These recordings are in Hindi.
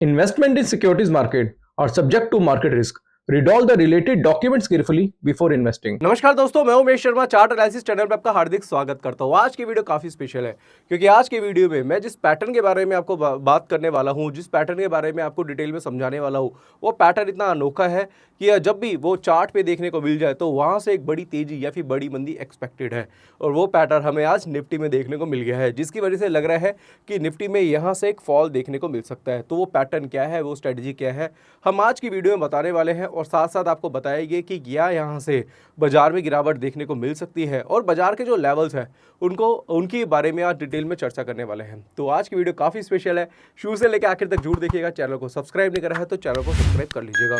Investment in securities market are subject to market risk. Read all the related documents carefully before investing. नमस्कार दोस्तों, मैं Umesh Sharma chart analysis channel पर आपका हार्दिक स्वागत करता हूं। आज की वीडियो काफ़ी स्पेशल है क्योंकि आज की वीडियो में मैं जिस पैटर्न के बारे में आपको बात करने वाला हूं, जिस पैटर्न के बारे में आपको डिटेल में समझाने वाला हूं, वो पैटर्न इतना अनोखा है कि जब भी वो चार्ट पे देखने को मिल जाए तो वहां से एक बड़ी तेजी या फिर बड़ी मंदी एक्सपेक्टेड है। और वो पैटर्न हमें आज निफ्टी में देखने को मिल गया है, जिसकी वजह से लग रहा है कि निफ्टी में यहाँ से एक फॉल देखने को मिल सकता है। तो वो पैटर्न क्या है, वो स्ट्रेटजी क्या है, हम आज की वीडियो में बताने वाले हैं और साथ साथ आपको बताएंगे कि क्या यहाँ से बाजार में गिरावट देखने को मिल सकती है और बाजार के जो लेवल्स हैं उनके बारे में आज डिटेल में चर्चा करने वाले हैं। तो आज की वीडियो काफ़ी स्पेशल है, शुरू से लेकर आखिर तक जरूर देखिएगा। चैनल को सब्सक्राइब नहीं करा है तो चैनल को सब्सक्राइब कर लीजिएगा।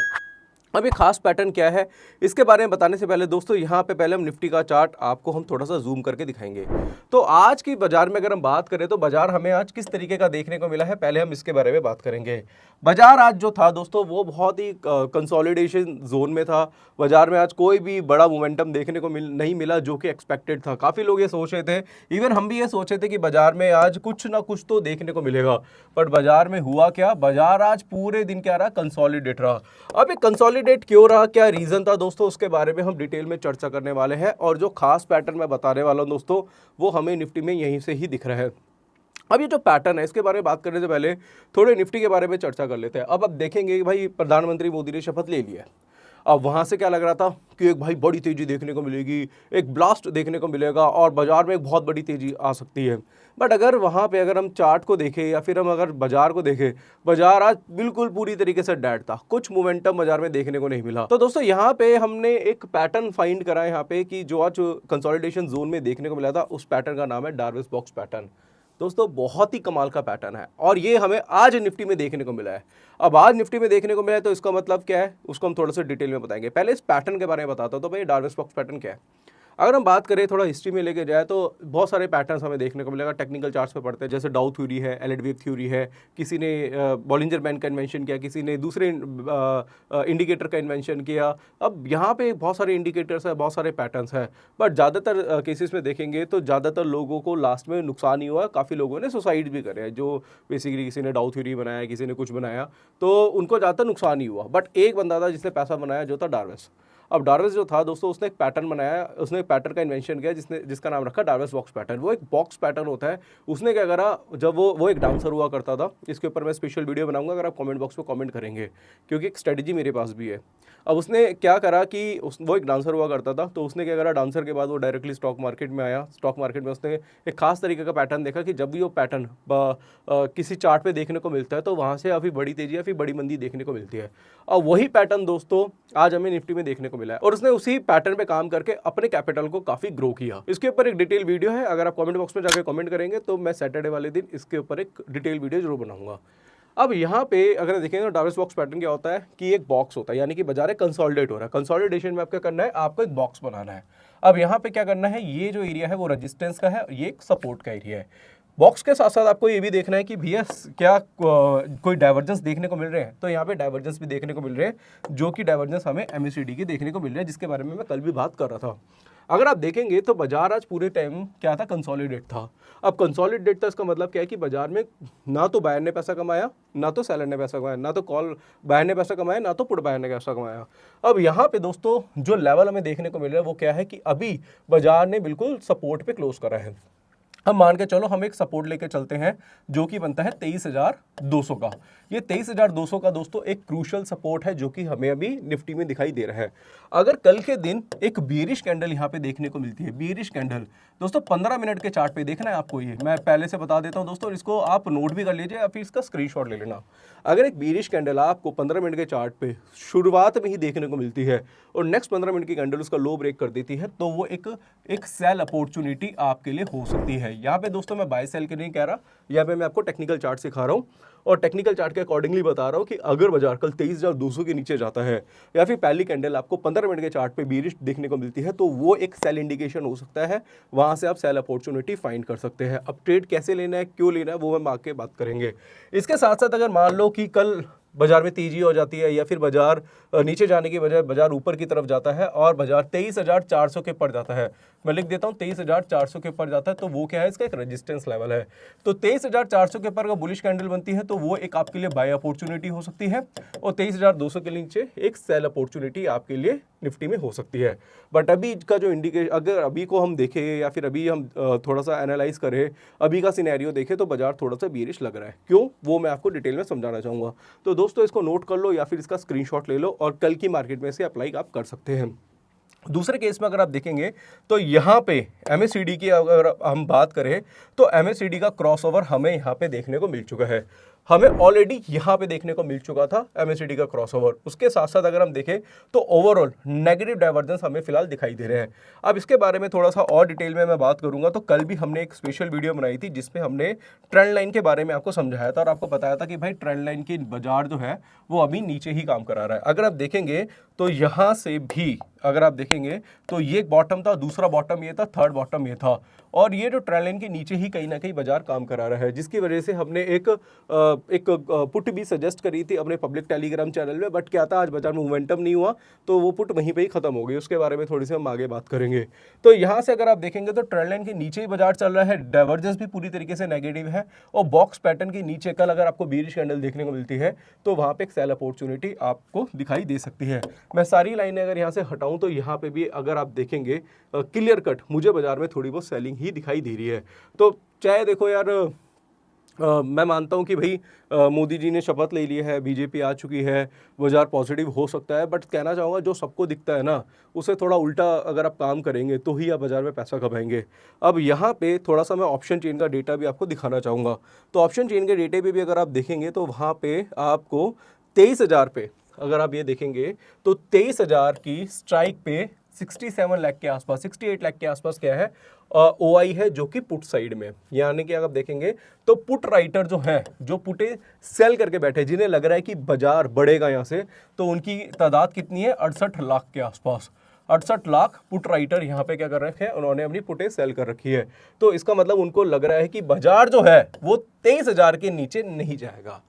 अब ये खास पैटर्न क्या है इसके बारे में बताने से पहले दोस्तों, यहाँ पे पहले हम निफ्टी का चार्ट आपको हम थोड़ा सा जूम करके दिखाएंगे। तो आज की बाजार में अगर हम बात करें तो बाजार हमें आज किस तरीके का देखने को मिला है, पहले हम इसके बारे में बात करेंगे। बाजार आज जो था दोस्तों वो बहुत ही कंसोलिडेशन जोन में था। बाजार में आज कोई भी बड़ा मोमेंटम देखने को नहीं मिला जो कि एक्सपेक्टेड था। काफ़ी लोग ये सोच रहे थे, इवन हम भी ये सोच रहे थे कि बाजार में आज कुछ ना कुछ तो देखने को मिलेगा, बट बाजार में हुआ क्या, बाजार आज पूरे दिन क्या रहा, कंसोलिडेट रहा। अब ये कंसोलिडेट क्यों रहा, क्या रीज़न था दोस्तों, उसके बारे में हम डिटेल में चर्चा करने वाले हैं। और जो खास पैटर्न मैं बताने वाला हूँ दोस्तों, वो हमें निफ्टी में यहीं से ही दिख रहा है। अब ये जो पैटर्न है इसके बारे में बात करने से पहले थोड़े निफ्टी के बारे में चर्चा कर लेते हैं। अब आप देखेंगे कि भाई प्रधानमंत्री मोदी ने शपथ ले लिया है। अब वहाँ से क्या लग रहा था कि एक भाई बड़ी तेज़ी देखने को मिलेगी, एक ब्लास्ट देखने को मिलेगा और बाजार में एक बहुत बड़ी तेज़ी आ सकती है। बट अगर वहाँ पे अगर हम चार्ट को देखें या फिर हम अगर बाजार को देखें, बाजार आज बिल्कुल पूरी तरीके से डेड था, कुछ मोमेंटम बाजार में देखने को नहीं मिला। तो दोस्तों यहाँ पे हमने एक पैटर्न फाइंड करा है यहाँ पे कि जो आज कंसोलिडेशन जोन में देखने को मिला था, उस पैटर्न का नाम है डार्विस बॉक्स पैटर्न। दोस्तों बहुत ही कमाल का पैटर्न है और ये हमें आज निफ्टी में देखने को मिला है। अब आज निफ्टी में देखने को मिला है तो इसका मतलब क्या है, उसको हम थोड़ा सा डिटेल में बताएंगे। पहले इस पैटर्न के बारे में बताता हूँ। तो भाई डार्विस बॉक्स पैटर्न क्या है, अगर हम बात करें थोड़ा हिस्ट्री में लेके जाए तो बहुत सारे पैटर्न्स हमें देखने को मिलेगा। टेक्निकल चार्ट्स पे पढ़ते हैं, जैसे डाउ थ्योरी है, एलेट वेव थ्योरी है, किसी ने बॉलिंजर बैंड का इन्वेंशन किया, किसी ने दूसरे इंडिकेटर का इन्वेंशन किया। अब यहाँ पे बहुत सारे इंडिकेटर्स है, बहुत सारे पैटर्न्स है, बट ज़्यादातर केसेस में देखेंगे तो ज़्यादातर लोगों को लास्ट में नुकसान ही हुआ। काफ़ी लोगों ने सुसाइड भी करे हैं, जो बेसिकली किसी ने डाउ थ्योरी बनाया, किसी ने कुछ बनाया, तो उनको ज़्यादातर नुकसान ही हुआ। बट एक बंदा था जिसने पैसा बनाया, जो था डार्विस। अब डार्विस जो था दोस्तों, उसने एक पैटर्न बनाया, उसने एक पैटर्न का इन्वेंशन किया जिसका नाम रखा डार्विस बॉक्स पैटर्न। वो एक बॉक्स पैटर्न होता है। उसने क्या करा, जब वो एक डांसर हुआ करता था, इसके ऊपर मैं स्पेशल वीडियो बनाऊंगा, अगर आप कमेंट बॉक्स में कमेंट करेंगे, क्योंकि एक स्ट्रेटजी मेरे पास भी है। अब उसने क्या करा कि वो एक डांसर हुआ करता था, तो उसने क्या करा, डांसर के बाद वो डायरेक्टली स्टॉक मार्केट में आया। स्टॉक मार्केट में उसने एक खास तरीके का पैटर्न देखा कि जब भी वो पैटर्न किसी चार्ट पे देखने को मिलता है तो वहाँ से या फिर बड़ी तेजी या फिर बड़ी मंदी देखने को मिलती है। और वही पैटर्न दोस्तों आज हमें निफ्टी में देखने को मिला है और उसने उसी पैटर्न पे काम करके अपने कैपिटल को काफी ग्रो किया। इसके ऊपर एक डिटेल वीडियो है, अगर आप कमेंट बॉक्स में जाकर कमेंट करेंगे तो मैं सैटरडे वाले दिन इसके ऊपर एक डिटेल वीडियो जरूर बनाऊंगा। अब यहाँ पे अगर देखेंगे तो डार्विस बॉक्स पैटर्न क्या होता है कि एक बॉक्स होता है, यानी कि बाजार कंसोलिडेट हो रहा है। कंसोलिडेशन में आपको करना है, आपको एक बॉक्स बनाना है। अब यहाँ पे क्या करना है, ये जो एरिया है वो रेजिस्टेंस का है, ये एक सपोर्ट का एरिया है। बॉक्स के साथ साथ आपको ये भी देखना है कि भैया क्या कोई डाइवर्जेंस देखने को मिल रहे हैं। तो यहाँ पे डाइवर्जेंस भी देखने को मिल रहे हैं, जो कि डाइवर्जेंस हमें MACD की देखने को मिल रहे हैं, जिसके बारे में मैं कल भी बात कर रहा था। अगर आप देखेंगे तो बाजार आज पूरे टाइम क्या था, कंसोलिडेट था। अब कंसोलिडेट था, इसका मतलब क्या है कि बाजार में ना तो बायर ने पैसा कमाया, ना तो सेलर ने पैसा कमाया, ना तो कॉल बायर ने पैसा कमाया, ना तो पुट बायर ने पैसा कमाया। अब यहाँ पे दोस्तों जो लेवल हमें देखने को मिल रहा है वो क्या है कि अभी बाजार ने बिल्कुल सपोर्ट पे क्लोज करा है। हम मान के चलो हम एक सपोर्ट लेके चलते हैं जो कि बनता है 23,200 का। ये 23,200 का दोस्तों एक क्रूशियल सपोर्ट है जो कि हमें अभी निफ्टी में दिखाई दे रहा है। अगर कल के दिन एक बीरिश कैंडल यहाँ पे देखने को मिलती है, बीरिश कैंडल दोस्तों 15 मिनट के चार्ट पे देखना है आपको, ये मैं पहले से बता देता हूँ दोस्तों, इसको आप नोट भी कर लीजिए या फिर इसका स्क्रीनशॉट ले लेना। अगर एक बीरिश कैंडल आपको 15 मिनट के चार्ट पे शुरुआत में ही देखने को मिलती है और नेक्स्ट 15 मिनट की कैंडल उसका लो ब्रेक कर देती है, तो वो एक सेल अपॉर्चुनिटी आपके लिए हो सकती है। यहाँ पे दोस्तों मैं बाय सेल के नहीं कह रहा, यहाँ पे मैं आपको टेक्निकल चार्ट सिखा रहा हूँ और टेक्निकल चार्ट के अकॉर्डिंगली बता रहा हूँ कि अगर बाजार कल 23,200 के नीचे जाता है या फिर पहली कैंडल आपको 15 मिनट के चार्ट पे बीरिश देखने को मिलती है, तो वो एक सेल इंडिकेशन हो सकता है। वहां से आप सेल अपॉर्चुनिटी फाइंड कर सकते हैं। अब ट्रेड कैसे लेना है, क्यों लेना है, वो हम आके बात करेंगे। इसके साथ साथ अगर मान लो कि कल बाजार में तेजी हो जाती है या फिर बाजार नीचे जाने की बजाय बाजार ऊपर की तरफ जाता है और बाजार 23,400 के ऊपर जाता है, मैं लिख देता हूँ 23,400 के ऊपर जाता है, तो वो क्या है, इसका एक रेजिस्टेंस लेवल है। तो 23,400 के ऊपर अगर बुलिश कैंडल बनती है तो वो एक आपके लिए बाय अपॉर्चुनिटी हो सकती है, और 23,200 के नीचे एक सेल अपॉर्चुनिटी आपके लिए निफ्टी में हो सकती है। बट अभी का जो इंडिकेशन, अगर अभी को हम देखें या फिर अभी हम थोड़ा सा एनालाइज करें, अभी का सिनेरियो देखें, तो बाजार थोड़ा सा बेरिश लग रहा है। क्यों, वो मैं आपको डिटेल में समझाना चाहूँगा। तो दोस्तों इसको नोट कर लो या फिर इसका स्क्रीनशॉट ले लो और कल की मार्केट में से अप्लाई आप कर सकते हैं। दूसरे केस में अगर आप देखेंगे तो यहाँ पे MACD की अगर हम बात करें तो MACD का क्रॉसओवर हमें यहाँ पे देखने को मिल चुका है, हमें ऑलरेडी यहाँ पे देखने को मिल चुका था MACD का क्रॉसओवर। उसके साथ साथ अगर हम देखें तो ओवरऑल नेगेटिव डाइवर्जेंस हमें फिलहाल दिखाई दे रहे हैं। अब इसके बारे में थोड़ा सा और डिटेल में मैं बात करूंगा। तो कल भी हमने एक स्पेशल वीडियो बनाई थी जिसमें हमने ट्रेंड लाइन के बारे में आपको समझाया था और आपको बताया था कि भाई ट्रेंड लाइन की बाजार जो है वो अभी नीचे ही काम करा रहा है। अगर आप देखेंगे तो यहाँ से भी अगर आप देखेंगे तो ये एक बॉटम था, दूसरा बॉटम ये था, थर्ड बॉटम ये था, और ये जो ट्रेंड लाइन के नीचे ही कहीं ना कहीं बाजार काम करा रहा है, जिसकी वजह से हमने एक पुट भी सजेस्ट करी थी अपने पब्लिक टेलीग्राम चैनल में। बट क्या था, आज बाजार में मोमेंटम नहीं हुआ तो वो पुट वहीं पे ही खत्म हो गई। उसके बारे में थोड़ी सी हम आगे बात करेंगे। तो यहाँ से अगर आप देखेंगे तो ट्रेंड लाइन के नीचे ही बाजार चल रहा है, डाइवर्जेंस भी पूरी तरीके से नेगेटिव है, और बॉक्स पैटर्न के नीचे कल अगर आपको बेरिश कैंडल देखने को मिलती है तो वहाँ पे एक सेल अपॉर्चुनिटी आपको दिखाई दे सकती है। मैं सारी लाइनें अगर यहाँ से हटाऊं तो यहाँ पे भी अगर आप देखेंगे क्लियर कट मुझे बाजार में थोड़ी बहुत सेलिंग ही दिखाई दे रही है। तो चाहे देखो यार, मैं मानता हूं कि भाई मोदी जी ने शपथ ले ली है, बीजेपी आ चुकी है, बाजार पॉजिटिव हो सकता है, बट कहना चाहूँगा जो सबको दिखता है ना उसे थोड़ा उल्टा अगर आप काम करेंगे तो ही आप बाजार में पैसा कमाएंगे। अब यहाँ पे थोड़ा सा मैं ऑप्शन चेन का डेटा भी आपको दिखाना चाहूँगा। तो ऑप्शन चेन के डेटे पे भी अगर आप देखेंगे तो वहाँ पे आपको 23,000 पे अगर आप ये देखेंगे तो 23,000 की स्ट्राइक पे 67 लाख के आसपास, 68 लाख के आसपास क्या है, OI है, जो कि पुट साइड में। यानी कि अगर आप देखेंगे तो पुट राइटर जो है, जो पुटे सेल करके बैठे, जिन्हें लग रहा है कि बाजार बढ़ेगा यहाँ से, तो उनकी तादाद कितनी है, 68 लाख के आसपास। 68 लाख पुट राइटर यहाँ पे क्या कर रखे हैं, उन्होंने अपनी पुटे सेल कर रखी है। तो इसका मतलब उनको लग रहा है कि बाजार जो है वो 23,000 के नीचे नहीं जाएगा।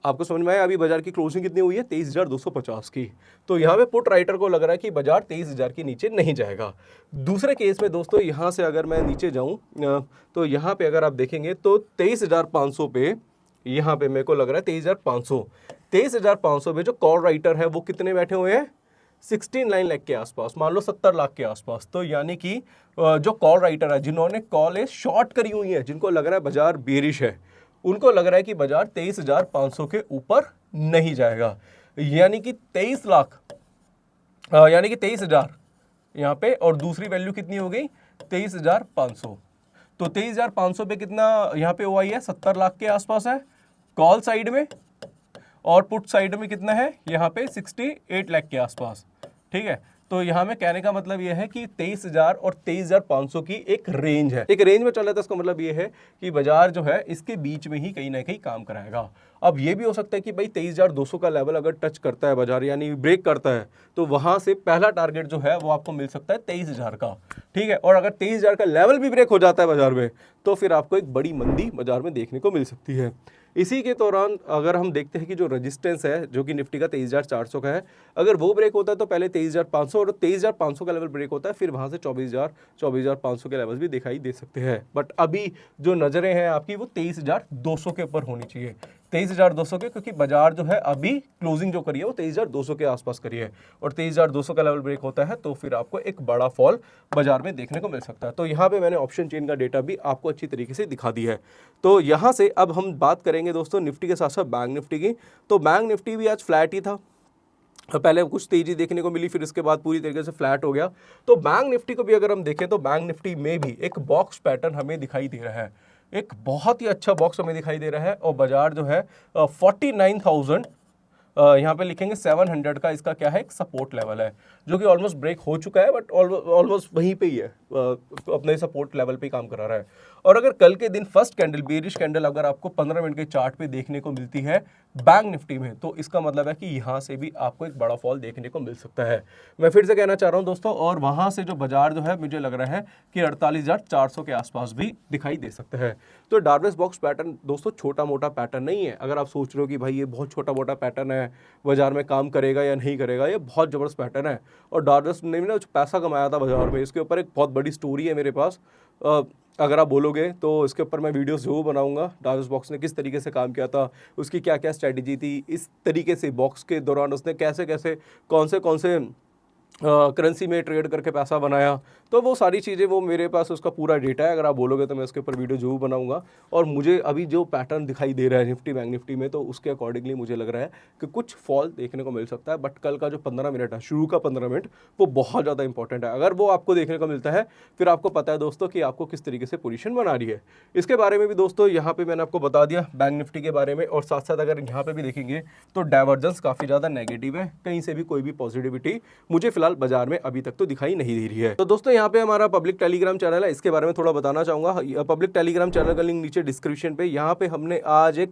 आपको समझ में आया, अभी बाजार की क्लोजिंग कितनी हुई है, 23,250 की। तो यहाँ पे पुट राइटर को लग रहा है कि बाजार 23,000 के नीचे नहीं जाएगा। दूसरे केस में दोस्तों यहाँ से अगर मैं नीचे जाऊँ तो यहाँ पे अगर आप देखेंगे तो 23,500 पे यहाँ पे मेरे को लग रहा है 23,500 पे जो कॉल राइटर है वो कितने बैठे हुए हैं, 16 लाख के आसपास, मान लो 70 लाख के आसपास। तो यानी कि जो कॉल राइटर है, जिन्होंने कॉल शॉर्ट करी हुई है, जिनको लग रहा है बाजार बेरिश है, उनको लग रहा है कि बाजार 23,500 के ऊपर नहीं जाएगा। यानी कि 23 लाख यानी कि 23,000 यहाँ पे, और दूसरी वैल्यू कितनी हो गई, 23,500। तो 23,500 पे कितना यहाँ पे OI है, 70 लाख के आसपास है कॉल साइड में, और पुट साइड में कितना है यहाँ पे 68 लाख के आसपास। ठीक है, तो यहाँ में कहने का मतलब ये है कि 23,000 और 23,500 की एक रेंज है, एक रेंज में चल रहा था। इसका मतलब ये है कि बाजार जो है इसके बीच में ही कहीं ना कहीं काम कराएगा। अब ये भी हो सकता है कि भाई 23,200 का लेवल अगर टच करता है बाजार, यानी ब्रेक करता है, तो वहां से पहला टारगेट जो है वो आपको मिल सकता है 23,000 का। ठीक है, और अगर 23,000 का लेवल भी ब्रेक हो जाता है बाजार में तो फिर आपको एक बड़ी मंदी बाजार में देखने को मिल सकती है। इसी के दौरान अगर हम देखते हैं कि जो रेजिस्टेंस है जो कि निफ्टी का 23,400 का है, अगर वो ब्रेक होता है तो पहले 23,500 और 23,500 का लेवल ब्रेक होता है, फिर वहाँ से 24,500 के लेवल भी दिखाई दे सकते हैं। बट अभी जो नज़रें हैं आपकी वो 23,200 के ऊपर होनी चाहिए, 23,200 के, क्योंकि बाजार जो है अभी क्लोजिंग जो करी है वो 23,200 के आसपास करी है, और 23,200 का लेवल ब्रेक होता है तो फिर आपको एक बड़ा फॉल बाजार में देखने को मिल सकता है। तो यहाँ पे मैंने ऑप्शन चेन का डेटा भी आपको अच्छी तरीके से दिखा दी है। तो यहाँ से अब हम बात करेंगे दोस्तों निफ्टी के साथ साथ बैंक निफ्टी की। तो बैंक निफ्टी भी आज फ्लैट ही था, पहले कुछ तेजी देखने को मिली, फिर इसके बाद पूरी तरीके से फ्लैट हो गया। तो बैंक निफ्टी को भी अगर हम देखें तो बैंक निफ्टी में भी एक बॉक्स पैटर्न हमें दिखाई दे रहा है, एक बहुत ही अच्छा बॉक्स हमें दिखाई दे रहा है, और बाजार जो है 49,000 यहाँ पे लिखेंगे 700 का इसका क्या है, एक सपोर्ट लेवल है, जो कि ऑलमोस्ट ब्रेक हो चुका है, बट ऑलमोस्ट वहीं पे ही है, अपने सपोर्ट लेवल पे ही काम करा रहा है। और अगर कल के दिन फर्स्ट कैंडल बेरिश कैंडल अगर आपको 15 मिनट के चार्ट पे देखने को मिलती है बैंक निफ्टी में, तो इसका मतलब है कि यहाँ से भी आपको एक बड़ा फॉल देखने को मिल सकता है। मैं फिर से कहना चाह रहा हूँ दोस्तों, और वहाँ से जो बाजार जो है मुझे लग रहा है कि 48,400 के आसपास भी दिखाई दे सकता है। तो डार्विस बॉक्स पैटर्न दोस्तों छोटा मोटा पैटर्न नहीं है। अगर आप सोच रहे हो कि भाई ये बहुत छोटा मोटा पैटर्न है, बाजार में काम करेगा या नहीं करेगा, ये बहुत ज़बरदस्त पैटर्न है। और डार्विस ने भी ना पैसा कमाया था बाजार में, इसके ऊपर एक बहुत बड़ी स्टोरी है मेरे पास। अगर आप बोलोगे तो इसके ऊपर मैं वीडियोस जरूर बनाऊंगा। डार्विस बॉक्स ने किस तरीके से काम किया था, उसकी क्या क्या स्ट्रेटजी थी, इस तरीके से बॉक्स के दौरान उसने कैसे कैसे कौन से करेंसी में ट्रेड करके पैसा बनाया, तो वो सारी चीज़ें वो मेरे पास उसका पूरा डेटा है। अगर आप बोलोगे तो मैं उसके ऊपर वीडियो जरूर बनाऊंगा। और मुझे अभी जो पैटर्न दिखाई दे रहा है निफ्टी बैंक निफ्टी में, तो उसके अकॉर्डिंगली मुझे लग रहा है कि कुछ फॉल देखने को मिल सकता है। बट कल का जो 15 मिनट है, शुरू का 15 मिनट, वो बहुत ज़्यादा इंपॉर्टेंट है। अगर वो आपको देखने को मिलता है फिर आपको पता है दोस्तों कि आपको किस तरीके से पोजीशन बना रही है। इसके बारे में भी दोस्तों यहाँ पे मैंने आपको बता दिया बैंक निफ्टी के बारे में। और साथ साथ अगर यहाँ पे भी देखेंगे तो डाइवर्जेंस काफ़ी ज़्यादा नेगेटिव है, कहीं से भी कोई भी पॉजिटिविटी मुझे फिलहाल बाजार में अभी तक तो दिखाई नहीं दे रही है। तो दोस्तों यहाँ पे हमारा पब्लिक टेलीग्राम चैनल है, इसके बारे में थोड़ा बताना चाहूँगा। पब्लिक टेलीग्राम चैनल का लिंक नीचे डिस्क्रिप्शन पे, यहाँ पे हमने आज एक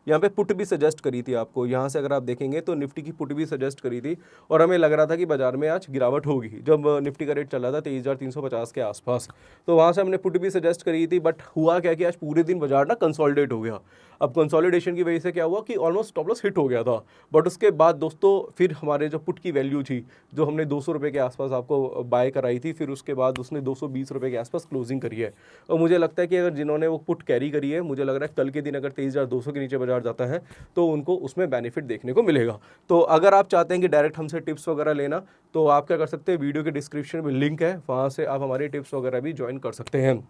यहाँ पे पुट भी सजेस्ट करी थी आपको। यहाँ से अगर आप देखेंगे तो निफ्टी की पुट भी सजेस्ट करी थी, और हमें लग रहा था कि बाजार में आज गिरावट होगी जब निफ्टी का रेट चला था 23,350 के आसपास। तो वहाँ से हमने पुट भी सजेस्ट करी थी। बट हुआ क्या कि आज पूरे दिन बाजार ना कंसोलिडेट हो गया। अब कंसोलिडेशन की वजह से क्या हुआ कि ऑलमोस्ट स्टॉप लॉस हिट हो गया था। बट उसके बाद दोस्तों फिर हमारे जो पुट की वैल्यू थी, जो हमने 200 रुपये के आसपास आपको बाय कराई थी, फिर उसके बाद उसने 220 रुपये के आसपास क्लोजिंग करी है। और मुझे लगता है कि अगर जिन्होंने वो पुट कैरी करी है, मुझे लग रहा है कल के दिन अगर 23,200 के नीचे बाजार जाता है तो उनको उसमें बेनिफिट देखने को मिलेगा। तो अगर आप चाहते हैं कि डायरेक्ट हमसे टिप्स वगैरह लेना, तो आप क्या कर सकते हैं, वीडियो के डिस्क्रिप्शन में लिंक है, वहाँ से आप हमारी टिप्स वगैरह भी ज्वाइन कर सकते हैं।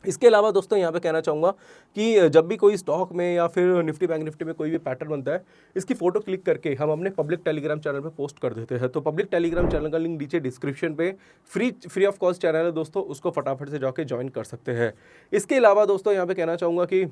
इसके अलावा दोस्तों यहाँ पे कहना चाहूँगा कि जब भी कोई स्टॉक में या फिर निफ्टी बैंक निफ्टी में कोई भी पैटर्न बनता है, इसकी फोटो क्लिक करके हम अपने पब्लिक टेलीग्राम चैनल पे पोस्ट कर देते हैं। तो पब्लिक टेलीग्राम चैनल का लिंक नीचे डिस्क्रिप्शन पे फ्री ऑफ कॉस्ट चैनल है दोस्तों, उसको फटाफट से जाके ज्वाइन कर सकते हैं। इसके अलावा दोस्तों यहाँ पे कहना चाहूँगा कि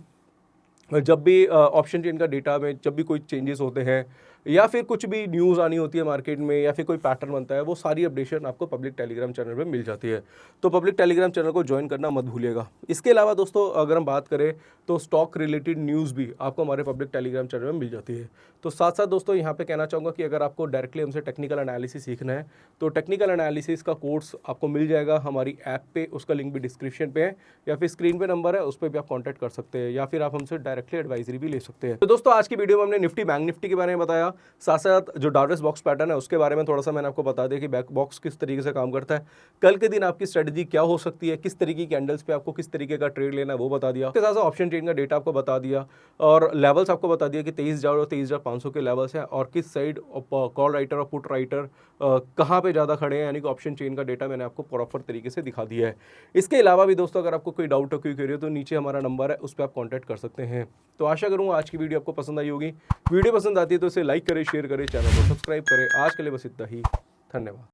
जब भी ऑप्शन चेन का डेटा में जब भी कोई चेंजेस होते हैं या फिर कुछ भी न्यूज़ आनी होती है मार्केट में या फिर कोई पैटर्न बनता है, वो सारी अपडेशन आपको पब्लिक टेलीग्राम चैनल पे मिल जाती है। तो पब्लिक टेलीग्राम चैनल को ज्वाइन करना मत भूलिएगा। इसके अलावा दोस्तों अगर हम बात करें तो स्टॉक रिलेटेड न्यूज़ भी आपको हमारे पब्लिक टेलीग्राम चैनल में मिल जाती है। तो साथ साथ दोस्तों यहाँ पे कहना चाहूँगा कि अगर आपको डायरेक्टली हमसे टेक्निकल एनालिसिस सीखना है तो टेक्निकल एनालिसिस का कोर्स आपको मिल जाएगा हमारी ऐप पे, उसका लिंक भी डिस्क्रिप्शन पे है या फिर स्क्रीन पे नंबर है, उस पर भी आप कॉन्टैक्ट कर सकते हैं या फिर आप हमसे डायरेक्टली एडवाइजरी भी ले सकते हैं। तो दोस्तों आज की वीडियो में हमने निफ्टी बैंक निफ्टी के बारे में बताया, साथ साथ जो डार्विस बॉक्स पैटर्न है उसके बारे में थोड़ा सा मैंने आपको बता दिया कि बैक बॉक्स किस तरीके से काम करता है, कल के दिन आपकी स्ट्रेटजी क्या हो सकती है, किस तरीके की कैंडल्स पे आपको किस तरीके का ट्रेड लेना है वो बता दिया। उसके साथ साथ ऑप्शन ट्रेड का डेटा आपको बता दिया और लेवल्स आपको बता दिया कि 23,000 और 23,500 के लेवल्स हैं और किस साइड कॉल राइटर और पुट राइटर कहाँ पे ज़्यादा खड़े हैं, यानी कि ऑप्शन चेन का डेटा मैंने आपको प्रॉपर तरीके से दिखा दिया है। इसके अलावा भी दोस्तों अगर आपको कोई डाउट हो कोई क्वेरी हो तो नीचे हमारा नंबर है, उस पर आप कॉन्टैक्ट कर सकते हैं। तो आशा करूँगा आज की वीडियो आपको पसंद आई होगी। वीडियो पसंद आती है तो इसे लाइक करें, शेयर करें, चैनल को सब्सक्राइब करें। आज के लिए बस इतना ही, धन्यवाद।